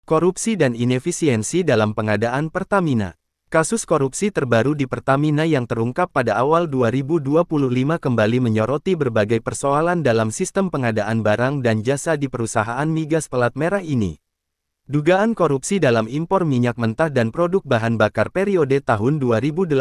Korupsi dan inefisiensi dalam pengadaan Pertamina. Kasus korupsi terbaru di Pertamina yang terungkap pada awal 2025 kembali menyoroti berbagai persoalan dalam sistem pengadaan barang dan jasa di perusahaan migas pelat merah ini. Dugaan korupsi dalam impor minyak mentah dan produk bahan bakar periode tahun 2018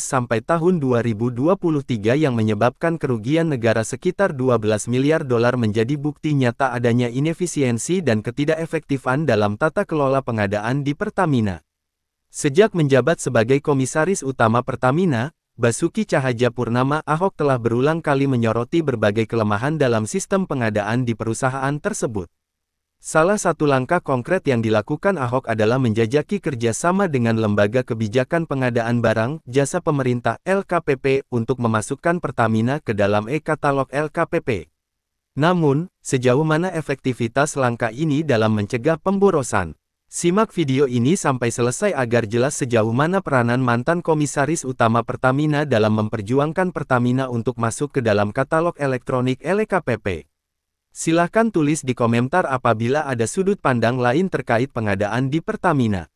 sampai tahun 2023 yang menyebabkan kerugian negara sekitar 12 miliar dolar menjadi bukti nyata adanya inefisiensi dan ketidakefektifan dalam tata kelola pengadaan di Pertamina. Sejak menjabat sebagai Komisaris Utama Pertamina, Basuki Cahayapurnama Ahok telah berulang kali menyoroti berbagai kelemahan dalam sistem pengadaan di perusahaan tersebut. Salah satu langkah konkret yang dilakukan Ahok adalah menjajaki kerjasama dengan Lembaga Kebijakan Pengadaan Barang, Jasa Pemerintah (LKPP) untuk memasukkan Pertamina ke dalam e-katalog LKPP. Namun, sejauh mana efektivitas langkah ini dalam mencegah pemborosan? Simak video ini sampai selesai agar jelas sejauh mana peranan mantan Komisaris Utama Pertamina dalam memperjuangkan Pertamina untuk masuk ke dalam katalog elektronik LKPP. Silahkan tulis di komentar apabila ada sudut pandang lain terkait pengadaan di Pertamina.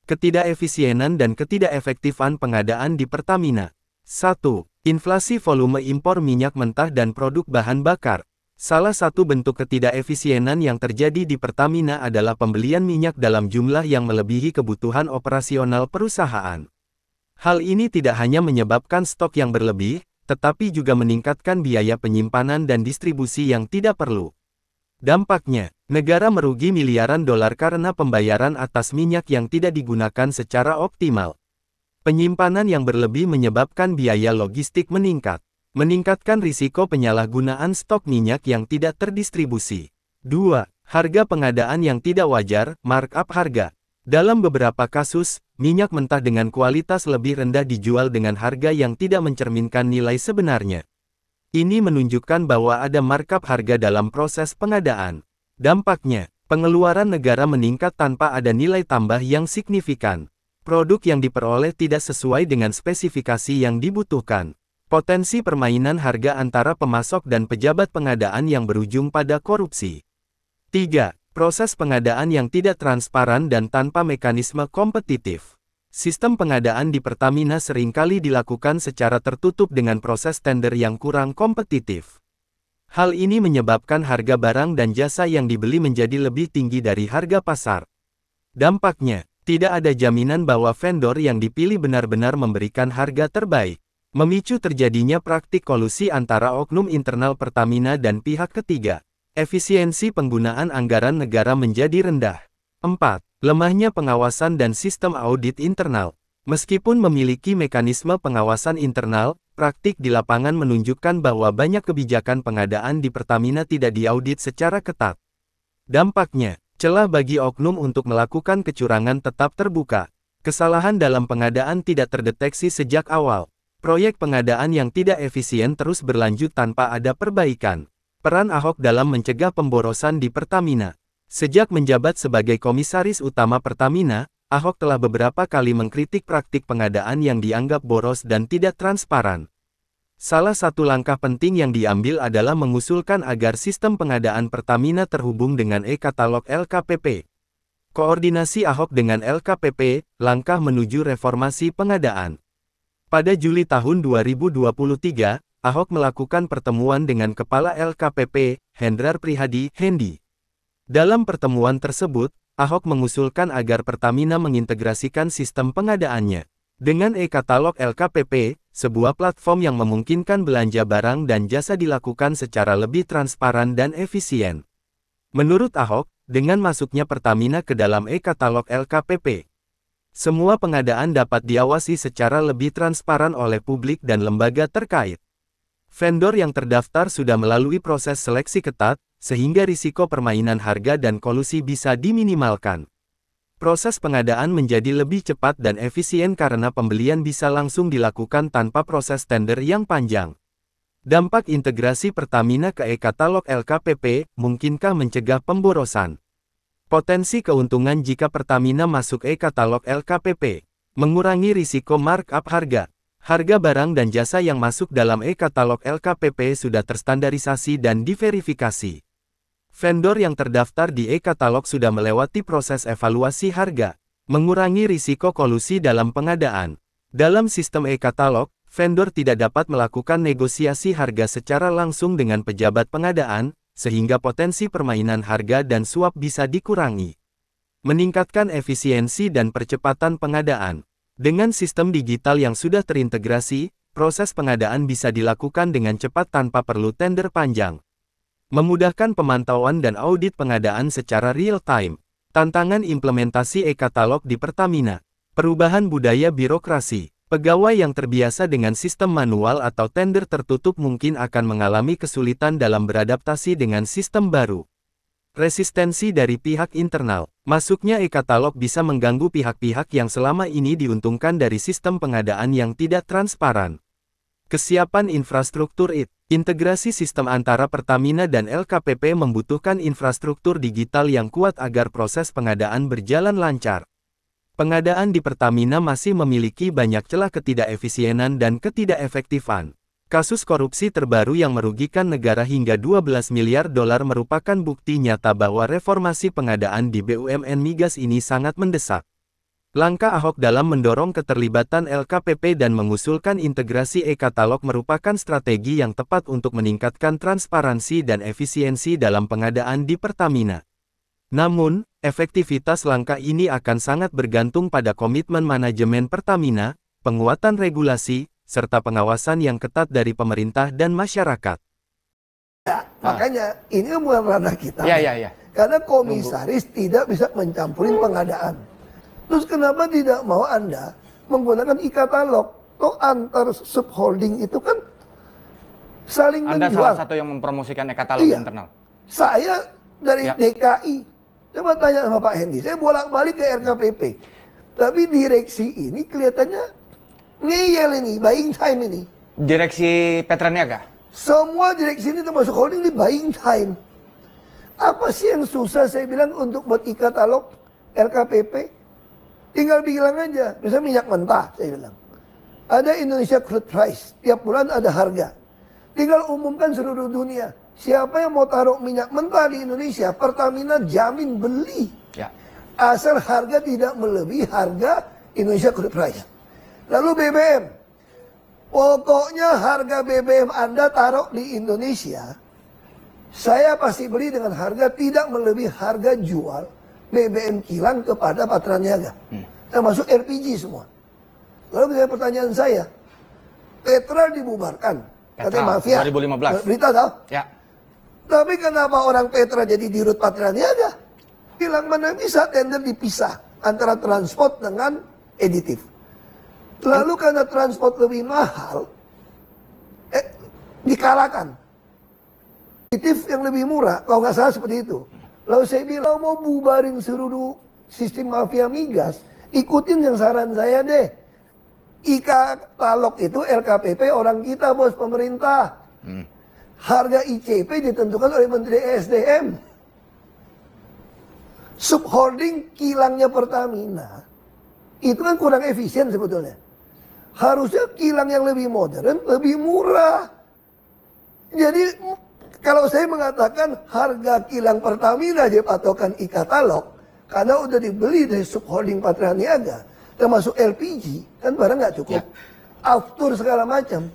Ketidakefisienan dan ketidakefektifan pengadaan di Pertamina. 1. Inflasi volume impor minyak mentah dan produk bahan bakar. Salah satu bentuk ketidakefisienan yang terjadi di Pertamina adalah pembelian minyak dalam jumlah yang melebihi kebutuhan operasional perusahaan. Hal ini tidak hanya menyebabkan stok yang berlebih, tetapi juga meningkatkan biaya penyimpanan dan distribusi yang tidak perlu. Dampaknya, negara merugi miliaran dolar karena pembayaran atas minyak yang tidak digunakan secara optimal. Penyimpanan yang berlebih menyebabkan biaya logistik meningkat, meningkatkan risiko penyalahgunaan stok minyak yang tidak terdistribusi. 2. Harga pengadaan yang tidak wajar, markup harga. Dalam beberapa kasus, minyak mentah dengan kualitas lebih rendah dijual dengan harga yang tidak mencerminkan nilai sebenarnya. Ini menunjukkan bahwa ada markup harga dalam proses pengadaan. Dampaknya, pengeluaran negara meningkat tanpa ada nilai tambah yang signifikan. Produk yang diperoleh tidak sesuai dengan spesifikasi yang dibutuhkan. Potensi permainan harga antara pemasok dan pejabat pengadaan yang berujung pada korupsi. 3. Proses pengadaan yang tidak transparan dan tanpa mekanisme kompetitif. Sistem pengadaan di Pertamina seringkali dilakukan secara tertutup dengan proses tender yang kurang kompetitif. Hal ini menyebabkan harga barang dan jasa yang dibeli menjadi lebih tinggi dari harga pasar. Dampaknya, tidak ada jaminan bahwa vendor yang dipilih benar-benar memberikan harga terbaik, memicu terjadinya praktik kolusi antara oknum internal Pertamina dan pihak ketiga. Efisiensi penggunaan anggaran negara menjadi rendah. 4. Lemahnya pengawasan dan sistem audit internal. Meskipun memiliki mekanisme pengawasan internal, praktik di lapangan menunjukkan bahwa banyak kebijakan pengadaan di Pertamina tidak diaudit secara ketat. Dampaknya, celah bagi oknum untuk melakukan kecurangan tetap terbuka. Kesalahan dalam pengadaan tidak terdeteksi sejak awal. Proyek pengadaan yang tidak efisien terus berlanjut tanpa ada perbaikan. Peran Ahok dalam mencegah pemborosan di Pertamina. Sejak menjabat sebagai Komisaris Utama Pertamina, Ahok telah beberapa kali mengkritik praktik pengadaan yang dianggap boros dan tidak transparan. Salah satu langkah penting yang diambil adalah mengusulkan agar sistem pengadaan Pertamina terhubung dengan e-katalog LKPP. Koordinasi Ahok dengan LKPP, langkah menuju reformasi pengadaan. Pada Juli tahun 2023, Ahok melakukan pertemuan dengan Kepala LKPP, Hendrar Prihadi, Hendi. Dalam pertemuan tersebut, Ahok mengusulkan agar Pertamina mengintegrasikan sistem pengadaannya dengan e-katalog LKPP, sebuah platform yang memungkinkan belanja barang dan jasa dilakukan secara lebih transparan dan efisien. Menurut Ahok, dengan masuknya Pertamina ke dalam e-katalog LKPP, semua pengadaan dapat diawasi secara lebih transparan oleh publik dan lembaga terkait. Vendor yang terdaftar sudah melalui proses seleksi ketat, sehingga risiko permainan harga dan kolusi bisa diminimalkan. Proses pengadaan menjadi lebih cepat dan efisien karena pembelian bisa langsung dilakukan tanpa proses tender yang panjang. Dampak integrasi Pertamina ke e-katalog LKPP, mungkinkah mencegah pemborosan? Potensi keuntungan jika Pertamina masuk e-katalog LKPP, mengurangi risiko markup harga. Harga barang dan jasa yang masuk dalam e-katalog LKPP sudah terstandarisasi dan diverifikasi. Vendor yang terdaftar di e-katalog sudah melewati proses evaluasi harga, mengurangi risiko kolusi dalam pengadaan. Dalam sistem e-katalog, vendor tidak dapat melakukan negosiasi harga secara langsung dengan pejabat pengadaan, sehingga potensi permainan harga dan suap bisa dikurangi. Meningkatkan efisiensi dan percepatan pengadaan. Dengan sistem digital yang sudah terintegrasi, proses pengadaan bisa dilakukan dengan cepat tanpa perlu tender panjang. Memudahkan pemantauan dan audit pengadaan secara real-time. Tantangan implementasi e-katalog di Pertamina. Perubahan budaya birokrasi. Pegawai yang terbiasa dengan sistem manual atau tender tertutup mungkin akan mengalami kesulitan dalam beradaptasi dengan sistem baru. Resistensi dari pihak internal. Masuknya e-katalog bisa mengganggu pihak-pihak yang selama ini diuntungkan dari sistem pengadaan yang tidak transparan. Kesiapan infrastruktur IT. Integrasi sistem antara Pertamina dan LKPP membutuhkan infrastruktur digital yang kuat agar proses pengadaan berjalan lancar. Pengadaan di Pertamina masih memiliki banyak celah ketidakefisienan dan ketidakefektifan. Kasus korupsi terbaru yang merugikan negara hingga 12 miliar dolar merupakan bukti nyata bahwa reformasi pengadaan di BUMN migas ini sangat mendesak. Langkah Ahok dalam mendorong keterlibatan LKPP dan mengusulkan integrasi e-katalog merupakan strategi yang tepat untuk meningkatkan transparansi dan efisiensi dalam pengadaan di Pertamina. Namun, efektivitas langkah ini akan sangat bergantung pada komitmen manajemen Pertamina, penguatan regulasi, serta pengawasan yang ketat dari pemerintah dan masyarakat. Makanya ini bukan ranah kita. Karena komisaris tidak bisa mencampurin pengadaan. Terus kenapa tidak mau Anda menggunakan e-katalog? Toh antar subholding itu kan saling Anda menjual. salah satu yang mempromosikan e-katalog internal. Saya dari DKI. Coba tanya sama Pak Hendy. Saya bolak-balik ke RKPP. Tapi direksi ini kelihatannya ngeyel ini, buying time ini. Direksi Petraniaga? Semua direksi ini termasuk holding ini buying time. Apa sih yang susah saya bilang untuk buat e-katalog LKPP? Tinggal bilang aja, misalnya minyak mentah, saya bilang. Ada Indonesia Crude Price, tiap bulan ada harga. Tinggal umumkan seluruh dunia. Siapa yang mau taruh minyak mentah di Indonesia, Pertamina jamin beli. Asal harga tidak melebihi harga Indonesia Crude Price. Lalu BBM. Pokoknya harga BBM Anda taruh di Indonesia, saya pasti beli dengan harga tidak melebihi harga jual BBM kilang kepada Patraniaga, termasuk LPG semua. Lalu pertanyaan saya, Petra dibubarkan, katanya mafia. 2015. Berita tahu? Ya. Tapi kenapa orang Petra jadi dirut Patraniaga? Kilang mana bisa tender dipisah antara transport dengan editif. Lalu karena transport lebih mahal, dikalahkan. Editif yang lebih murah, kalau nggak salah seperti itu. Lalu saya bilang mau bubarin seluruh sistem mafia migas, ikutin yang saran saya deh. e-katalog itu LKPP orang kita bos, pemerintah. Harga ICP ditentukan oleh Menteri SDM. Subholding kilangnya Pertamina itu kan kurang efisien sebetulnya. Harusnya kilang yang lebih modern, lebih murah. Jadi kalau saya mengatakan harga kilang Pertamina aja patokan e-katalog, karena udah dibeli dari subholding Patraniaga, termasuk LPG, kan barang nggak cukup. Aftur segala macam.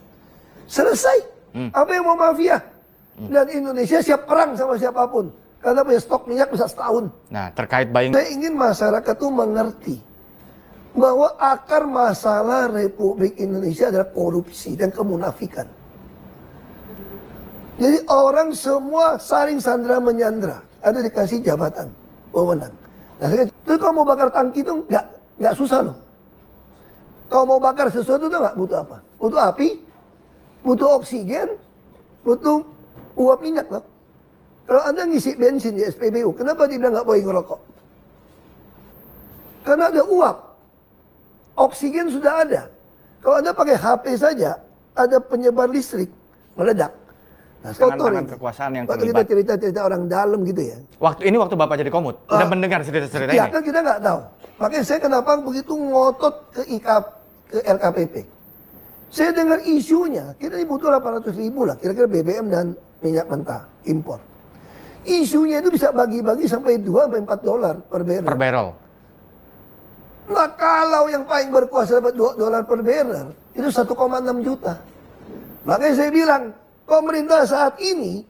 Selesai. Apa yang mau mafia? Dan Indonesia siap perang sama siapapun. Karena punya stok minyak bisa setahun. Nah, terkait buying. Saya ingin masyarakat itu mengerti bahwa akar masalah Republik Indonesia adalah korupsi dan kemunafikan. Jadi orang semua saling sandra menyandra, ada dikasih jabatan, wewenang. Nah, itu kalau mau bakar tangki itu nggak susah loh. Kalau mau bakar sesuatu itu nggak butuh apa? Butuh api, butuh oksigen, butuh uap minyak loh. Kalau Anda ngisi bensin di SPBU, kenapa dibilang nggak boleh ngerokok? Karena ada uap, oksigen sudah ada. Kalau Anda pakai HP saja, ada penyebar listrik, meledak. Nah, tangan kekuasaan yang waktu terlibat. kita cerita orang dalam gitu ya. Waktu Bapak jadi komut, udah mendengar cerita-cerita Ya ini? kan kita nggak tahu. Makanya saya kenapa begitu ngotot ke LKPP. Saya dengar isunya, kita butuh 800.000 lah, kira-kira BBM dan minyak mentah impor. Isunya itu bisa bagi-bagi sampai 2-4 dolar per barrel. Per barrel. Nah kalau yang paling berkuasa dapat 2 dolar per barrel, itu 1,6 juta. Makanya saya bilang, pemerintah saat ini,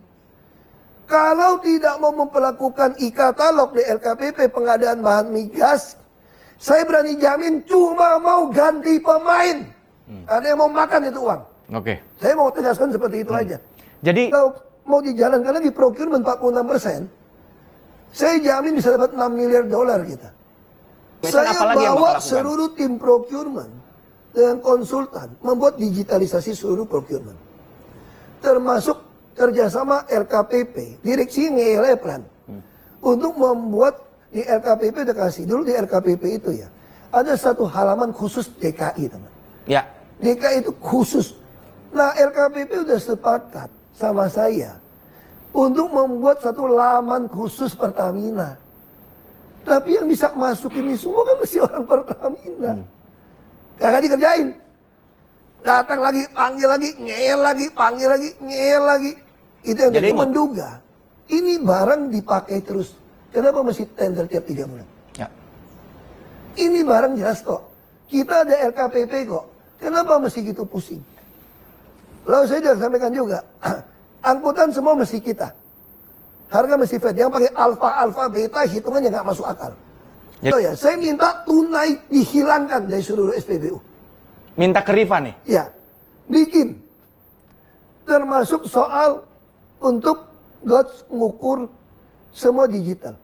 kalau tidak mau memperlakukan e-katalog di LKPP pengadaan bahan migas, saya berani jamin cuma mau ganti pemain. Ada yang mau makan itu uang. Oke. Saya mau tegaskan seperti itu aja. Jadi Kalau mau dijalankan lagi procurement 46%, saya jamin bisa dapat 6 miliar dolar kita. Saya apalagi yang bawa Bapak lakukan? seluruh tim procurement dengan konsultan membuat digitalisasi seluruh procurement. Termasuk kerjasama LKPP, direksi nge-plan. Untuk membuat di LKPP udah kasih, dulu di LKPP itu ya, ada satu halaman khusus DKI teman. ya, DKI itu khusus. Nah LKPP udah sepakat sama saya untuk membuat satu laman khusus Pertamina. Tapi yang bisa masuk ini semua kan mesti orang Pertamina. Kagak dikerjain. Datang lagi, panggil lagi, ngeyel lagi, panggil lagi, ngeyel lagi. Itu yang Jadi jadi menduga. Ini barang dipakai terus. Kenapa mesti tender tiap 3 bulan? ya. Ini barang jelas kok. Kita ada LKPP kok. Kenapa mesti gitu pusing? Lalu saya juga sampaikan juga. Angkutan semua mesti kita. Harga mesti fair. Yang pakai alfa, beta, hitungannya nggak masuk akal. Ya. So ya, saya minta tunai dihilangkan dari seluruh SPBU. Minta ke Riva nih. Ya, bikin. Termasuk soal untuk GOTS ngukur semua digital.